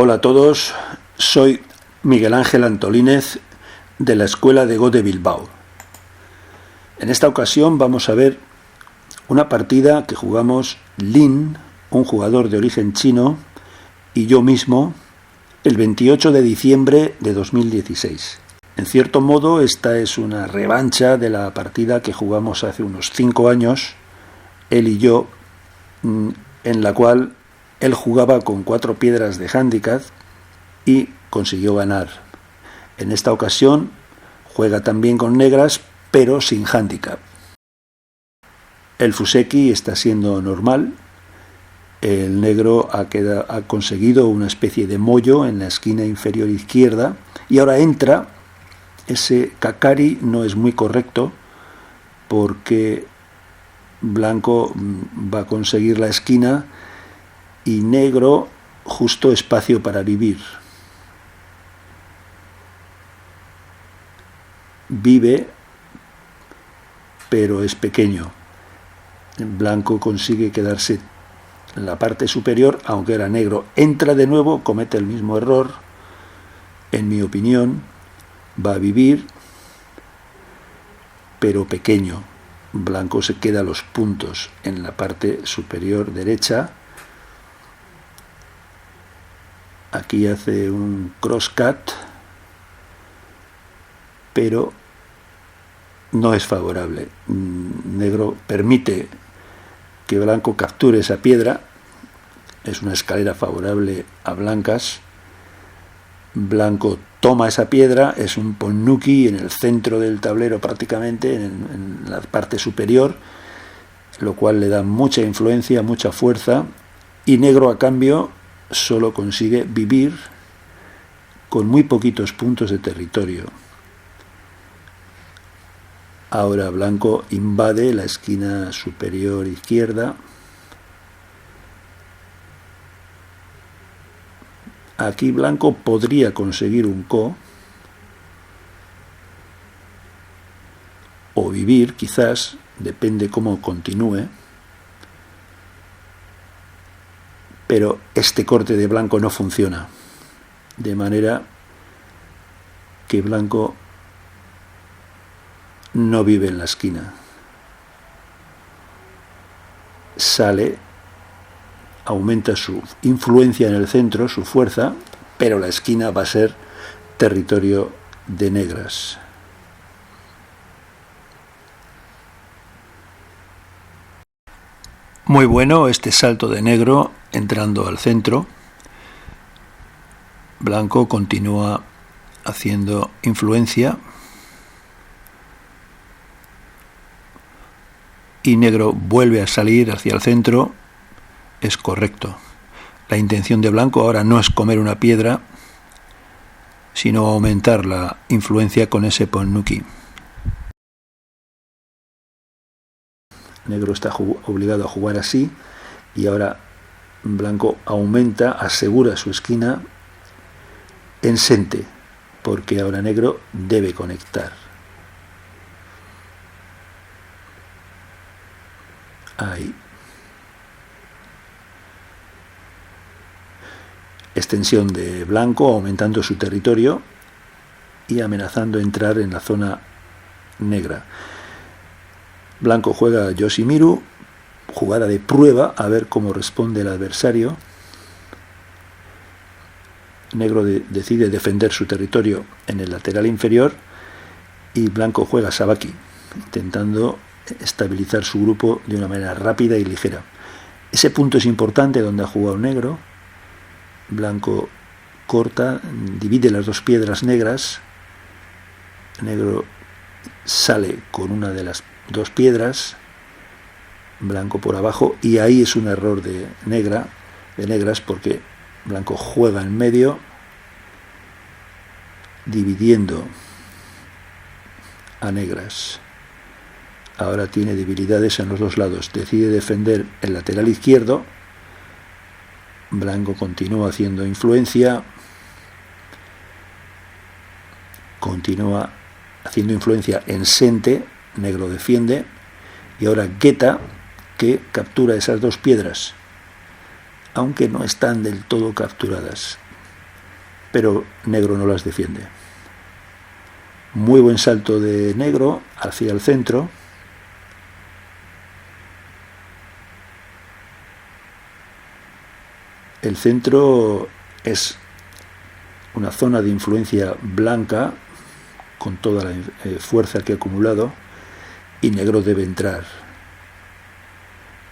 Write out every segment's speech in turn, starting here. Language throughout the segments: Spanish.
Hola a todos, soy Miguel Ángel Antolínez de la Escuela de Go de Bilbao. En esta ocasión vamos a ver una partida que jugamos Lin, un jugador de origen chino, y yo mismo, el 28 de diciembre de 2016. En cierto modo, esta es una revancha de la partida que jugamos hace unos 5 años, él y yo, en la cual él jugaba con 4 piedras de handicap y consiguió ganar. En esta ocasión juega también con negras, pero sin handicap. El fuseki está siendo normal. El negro ha conseguido una especie de mollo en la esquina inferior izquierda y ahora entra. Ese kakari no es muy correcto porque blanco va a conseguir la esquina y negro justo espacio para vivir. Vive, pero es pequeño. Blanco consigue quedarse en la parte superior, aunque era negro. Entra de nuevo, comete el mismo error. En mi opinión, va a vivir, pero pequeño. Blanco se queda los puntos en la parte superior derecha. Aquí hace un crosscut, pero no es favorable. Negro permite que blanco capture esa piedra. Es una escalera favorable a blancas. Blanco toma esa piedra, es un ponnuki en el centro del tablero prácticamente, en la parte superior, lo cual le da mucha influencia, mucha fuerza, y negro a cambio solo consigue vivir con muy poquitos puntos de territorio. Ahora blanco invade la esquina superior izquierda. Aquí blanco podría conseguir un ko o vivir, quizás, depende cómo continúe. Pero este corte de blanco no funciona, de manera que blanco no vive en la esquina. Sale, aumenta su influencia en el centro, su fuerza, pero la esquina va a ser territorio de negras. Muy bueno este salto de negro entrando al centro. Blanco continúa haciendo influencia y negro vuelve a salir hacia el centro. Es correcto. La intención de blanco ahora no es comer una piedra, sino aumentar la influencia con ese ponnuki. Negro está obligado a jugar así y ahora blanco aumenta, asegura su esquina en sente, porque ahora negro debe conectar. Ahí. Extensión de blanco aumentando su territorio y amenazando entrar en la zona negra. Blanco juega a Yoshimiru, jugada de prueba, a ver cómo responde el adversario. Negro decide defender su territorio en el lateral inferior y blanco juega Sabaki, intentando estabilizar su grupo de una manera rápida y ligera. Ese punto es importante donde ha jugado negro. Blanco corta, divide las 2 piedras negras. Negro sale con una de las 2 piedras, blanco por abajo, y ahí es un error de negras, porque blanco juega en medio, dividiendo a negras. Ahora tiene debilidades en los 2 lados. Decide defender el lateral izquierdo. Blanco continúa haciendo influencia. Continúa haciendo influencia en sente. Negro defiende. Y ahora Geta, que captura esas 2 piedras, aunque no están del todo capturadas. pero negro no las defiende. Muy buen salto de negro hacia el centro. El centro es una zona de influencia blanca con toda la fuerza que ha acumulado, y negro debe entrar.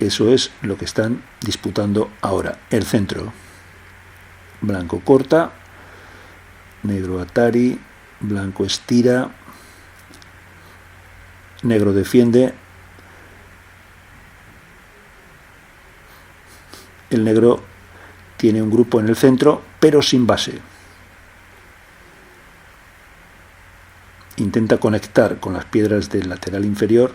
Eso es lo que están disputando ahora, el centro. Blanco corta, negro atari, blanco estira, negro defiende. El negro tiene un grupo en el centro, pero sin base. Intenta conectar con las piedras del lateral inferior.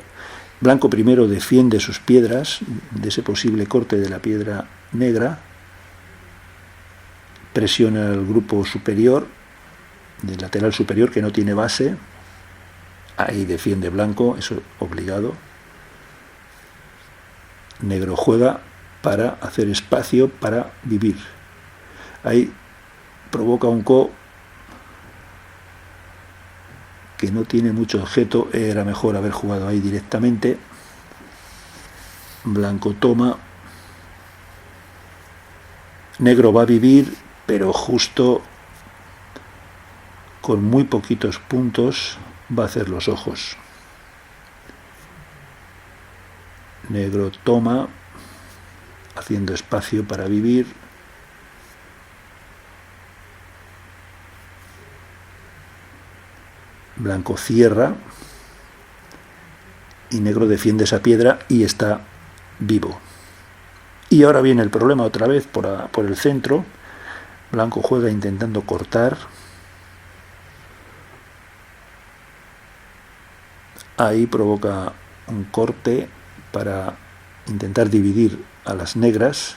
Blanco primero defiende sus piedras de ese posible corte de la piedra negra. Presiona al grupo superior, del lateral superior, que no tiene base. Ahí defiende blanco, eso es obligado. Negro juega para hacer espacio para vivir. Ahí provoca un ko que no tiene mucho objeto. Era mejor haber jugado ahí directamente. Blanco toma. Negro va a vivir, pero justo con muy poquitos puntos va a hacer los ojos. Negro toma, haciendo espacio para vivir. Blanco cierra y negro defiende esa piedra y está vivo. Y ahora viene el problema otra vez por el centro. Blanco juega intentando cortar. Ahí provoca un corte para intentar dividir a las negras.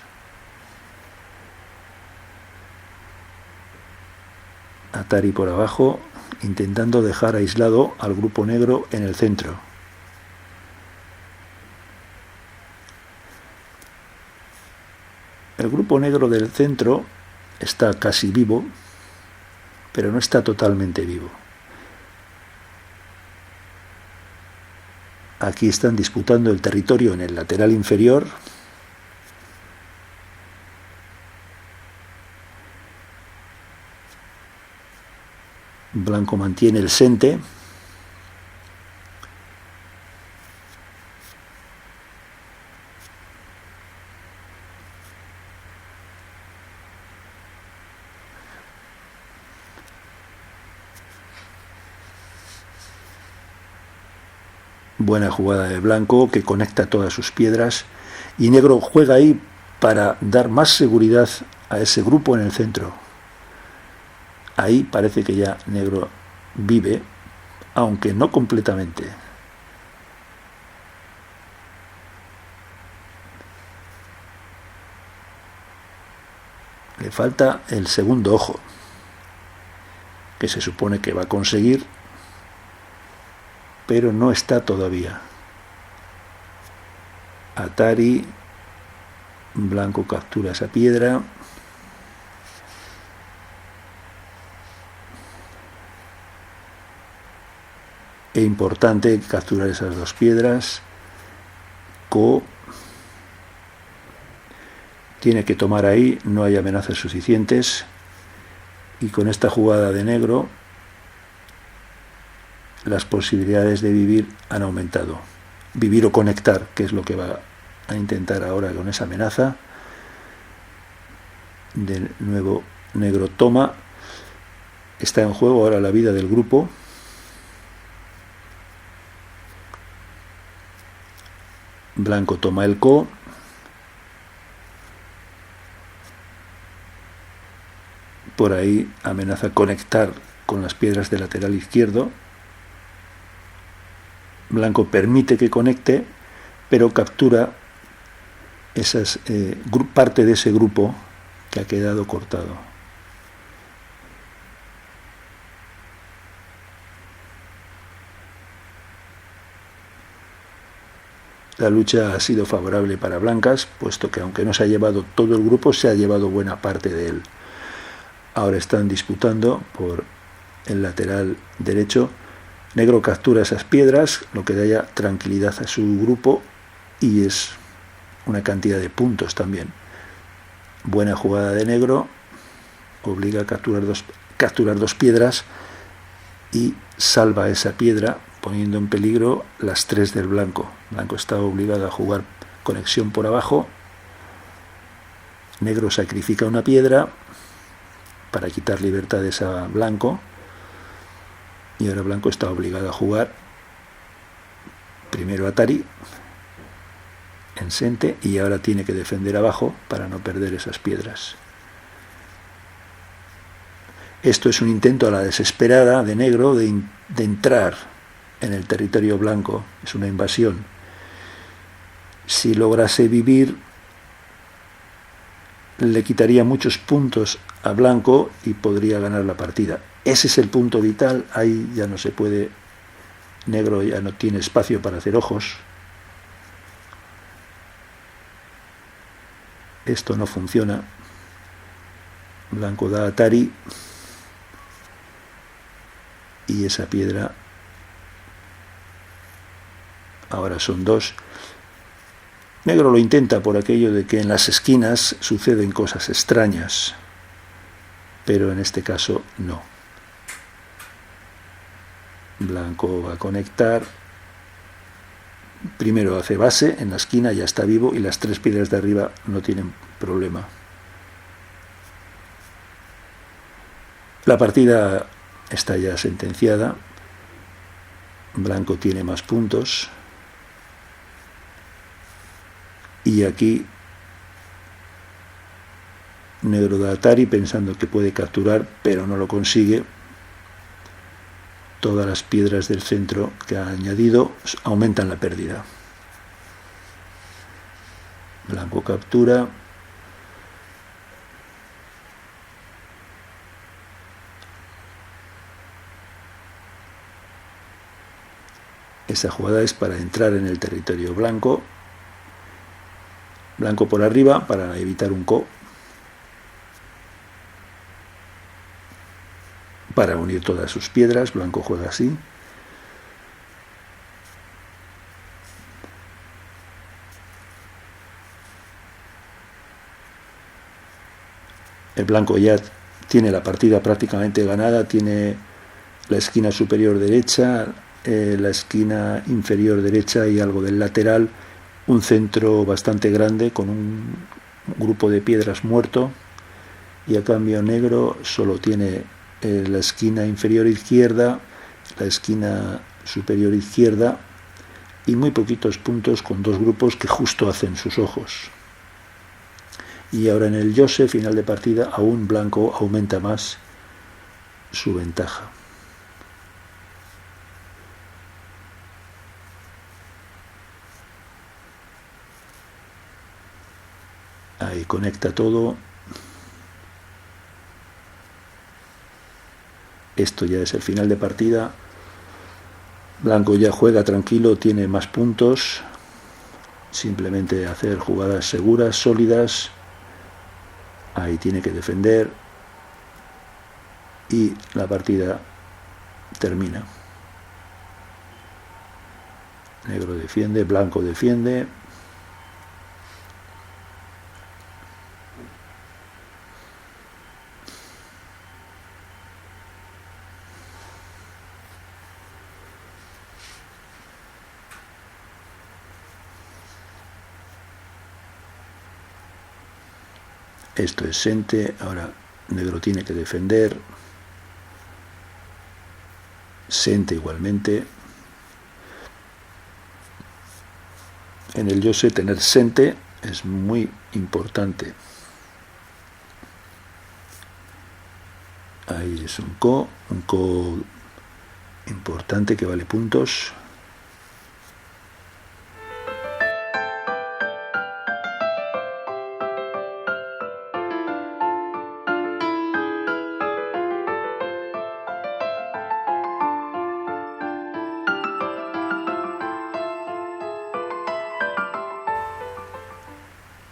Atari por abajo, intentando dejar aislado al grupo negro en el centro. El grupo negro del centro está casi vivo, pero no está totalmente vivo. Aquí están disputando el territorio en el lateral inferior. Blanco mantiene el sente. Buena jugada de blanco, que conecta todas sus piedras, y negro juega ahí para dar más seguridad a ese grupo en el centro. Ahí parece que ya negro vive, aunque no completamente. Le falta el segundo ojo, que se supone que va a conseguir, pero no está todavía. Atari, blanco captura esa piedra. Es importante capturar esas dos piedras. Ko tiene que tomar ahí, no hay amenazas suficientes, y con esta jugada de negro las posibilidades de vivir han aumentado. Vivir o conectar, que es lo que va a intentar ahora con esa amenaza. De nuevo negro toma. Está en juego ahora la vida del grupo. Blanco toma el ko. Por ahí amenaza conectar con las piedras del lateral izquierdo. Blanco permite que conecte, pero captura parte de ese grupo que ha quedado cortado. La lucha ha sido favorable para blancas, puesto que aunque no se ha llevado todo el grupo, se ha llevado buena parte de él. Ahora están disputando por el lateral derecho. Negro captura esas piedras, lo que da tranquilidad a su grupo y es una cantidad de puntos también. Buena jugada de negro, obliga a capturar dos piedras y salva esa piedra poniendo en peligro las 3 del blanco. El blanco está obligado a jugar conexión por abajo. Negro sacrifica una piedra para quitar libertades a blanco y ahora blanco está obligado a jugar primero Atari en sente y ahora tiene que defender abajo para no perder esas piedras. Esto es un intento a la desesperada de negro de entrar en el territorio blanco, es una invasión. Si lograse vivir, le quitaría muchos puntos a blanco y podría ganar la partida. Ese es el punto vital, ahí ya no se puede, negro ya no tiene espacio para hacer ojos. Esto no funciona. Blanco da Atari y esa piedra ahora son 2. Negro lo intenta por aquello de que en las esquinas suceden cosas extrañas, pero en este caso no. Blanco va a conectar, primero hace base en la esquina, ya está vivo y las 3 piedras de arriba no tienen problema. La partida está ya sentenciada, blanco tiene más puntos y aquí negro da Atari pensando que puede capturar, pero no lo consigue. Todas las piedras del centro que ha añadido aumentan la pérdida. Blanco captura. Esa jugada es para entrar en el territorio blanco. Blanco por arriba para evitar un co. Para unir todas sus piedras, blanco juega así. El blanco ya tiene la partida prácticamente ganada, tiene la esquina superior derecha, la esquina inferior derecha y algo del lateral, un centro bastante grande con un grupo de piedras muerto, y a cambio negro solo tiene la esquina inferior izquierda, la esquina superior izquierda y muy poquitos puntos con 2 grupos que justo hacen sus ojos. Y ahora en el Jose, final de partida, aún blanco aumenta más su ventaja. Ahí conecta todo. Esto ya es el final de partida. Blanco ya juega tranquilo, tiene más puntos. Simplemente hacer jugadas seguras, sólidas. Ahí tiene que defender. Y la partida termina. Negro defiende, blanco defiende. Esto es sente, ahora negro tiene que defender. Sente igualmente. En el Jose tener sente es muy importante. Ahí es un co importante que vale puntos.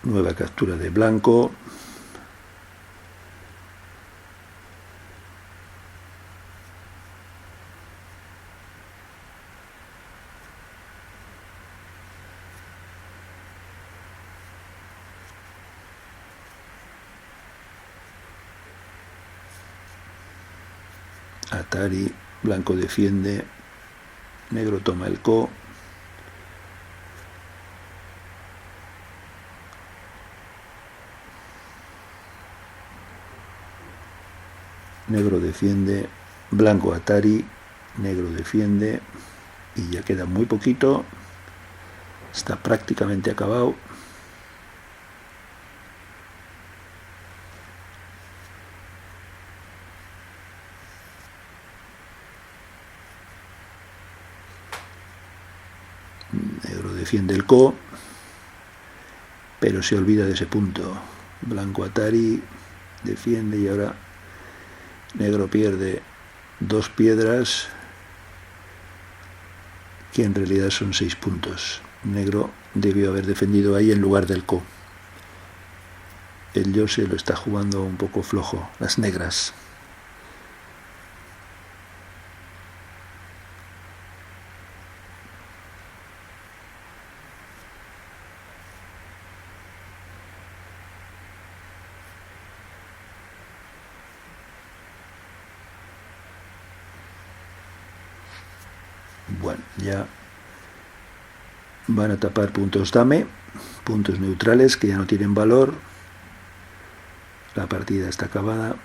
Nueva captura de blanco. Atari, blanco defiende, negro toma el ko. Negro defiende, blanco Atari, negro defiende y ya queda muy poquito, está prácticamente acabado. Negro defiende el ko, pero se olvida de ese punto. Blanco Atari defiende y ahora negro pierde 2 piedras que en realidad son 6 puntos. Negro debió haber defendido ahí en lugar del ko. El yo se lo está jugando un poco flojo, las negras. Bueno, ya van a tapar puntos dame, puntos neutrales que ya no tienen valor. La partida está acabada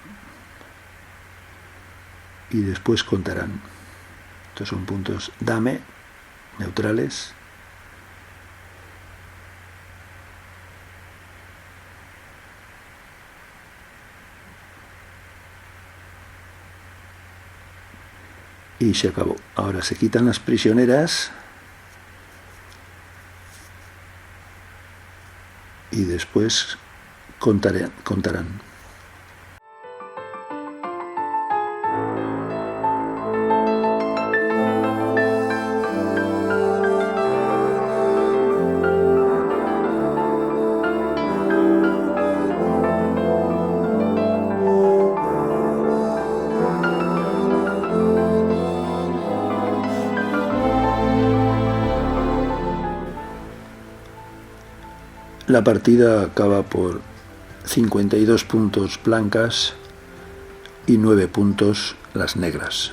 y después contarán. Estos son puntos dame, neutrales. Y se acabó. Ahora se quitan las prisioneras y después contarán. La partida acaba por 52 puntos blancas y 9 puntos las negras.